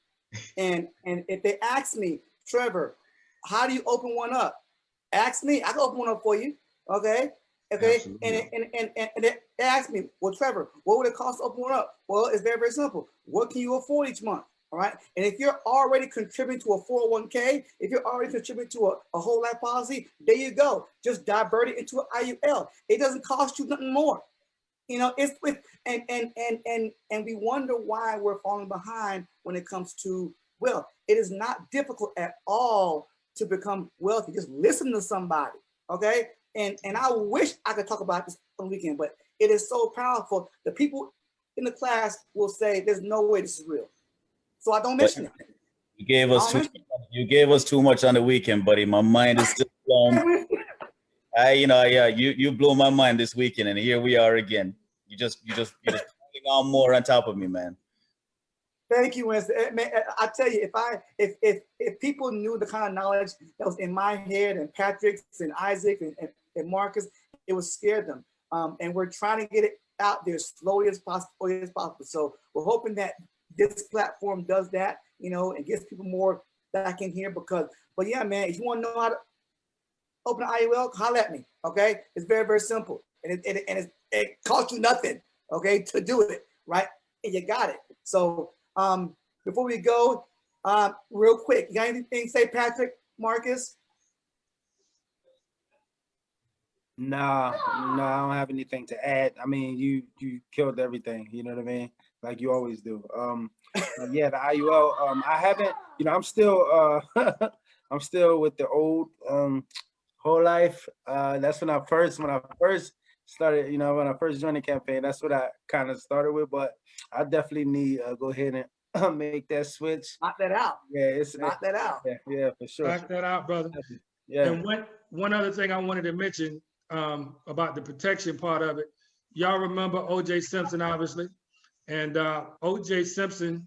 And if they ask me, Trevor, how do you open one up? Ask me, I can open one up for you. Okay. Okay. Absolutely. And they ask me, well, Trevor, what would it cost to open one up? Well, it's very, very simple. What can you afford each month? All right. And if you're already contributing to a 401k, if you're already contributing to a whole life policy, there you go. Just divert it into an IUL. It doesn't cost you nothing more. You know, it's with and we wonder why we're falling behind when it comes to wealth. It is not difficult at all to become wealthy. Just listen to somebody, okay? And I wish I could talk about this on the weekend, but it is so powerful. The people in the class will say, "There's no way this is real," so I don't mention it. You gave us too much on the weekend, buddy. My mind is still blown. You blew my mind this weekend, and here we are again. You just putting on more on top of me, man. Thank you, Winston. Man, I tell you, if people knew the kind of knowledge that was in my head and Patrick's and Isaac and Marcus, it would scare them. And we're trying to get it out there as slowly as possible. So we're hoping that this platform does that, you know, and gets people more back in here but yeah, man, if you want to know how to open an IUL, holler at me, okay? It's very, very simple. And it costs you nothing, okay, to do it, right? And you got it. So before we go, real quick, you got anything to say, Patrick, Marcus? No, I don't have anything to add. I mean, you killed everything. You know what I mean? Like you always do. Yeah, the IUL. I haven't. You know, I'm still. I'm still with the old whole life. That's when I first started. You know, when I first joined the campaign, that's what I kind of started with. But I definitely need go ahead and make that switch. Knock that out. Yeah, Knock that out. Yeah, for sure. Knock that out, brother. Yeah. And one other thing I wanted to mention about the protection part of it. Y'all remember O.J. Simpson, obviously. And O.J. Simpson,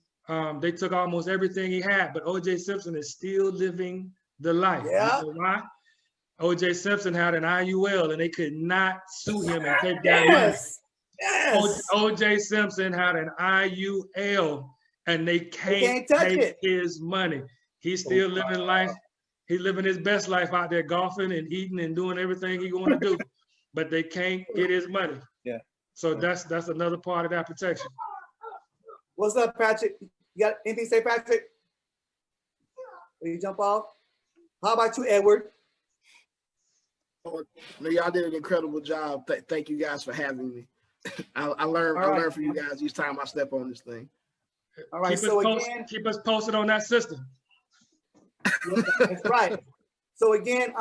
they took almost everything he had, but O.J. Simpson is still living the life. Yeah. You know why? O.J. Simpson had an IUL and they could not sue him and take that money. Yes. O.J. Simpson had an IUL and they can't take his money. He's still living life. He's living his best life out there, golfing and eating and doing everything he want to do, but they can't get his money. Yeah. So that's another part of that protection. What's up, Patrick? You got anything to say, Patrick? Will you jump off? How about you, Edward? Oh, no, y'all did an incredible job. Thank you guys for having me. I learned from you guys each time I step on this thing. All right. Keep us posted on that system. Yeah, that's right. So again,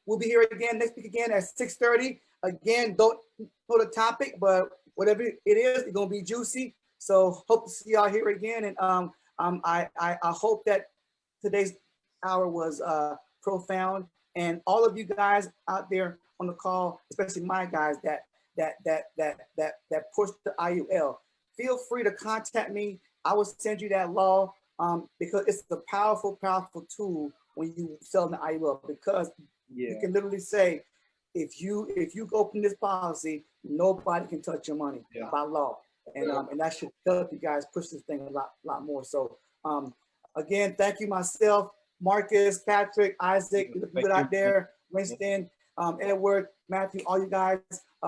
we'll be here again next week again at 6:30. Again, don't know the topic, but whatever it is, it's gonna be juicy. So hope to see y'all here again. And I hope that today's hour was profound. And all of you guys out there on the call, especially my guys that push the IUL, feel free to contact me. I will send you that law. Because it's a powerful tool when you sell the IUL, because you can literally say, if you open this policy, nobody can touch your money by law, and that should help you guys push this thing a lot more. So again, thank you, myself, Marcus, Patrick, Isaac, you look good out there, Winston, Edward, Matthew, all you guys.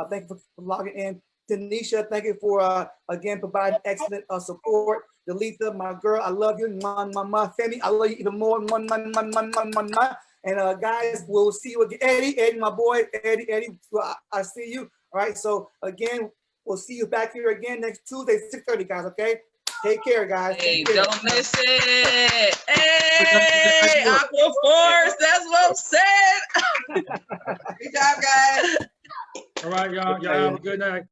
Thank you for logging in. Tanisha, thank you for again providing excellent support. Delita, my girl, I love you. Femi, I love you even more. And guys, we'll see you again. Eddie, my boy, Eddie, I see you. All right, so again, we'll see you back here again next Tuesday, 6:30, guys, okay? Take care, guys. Hey, don't miss it. Hey, Aqua Force, that's what I'm saying. Good job, guys. All right, y'all have a good night.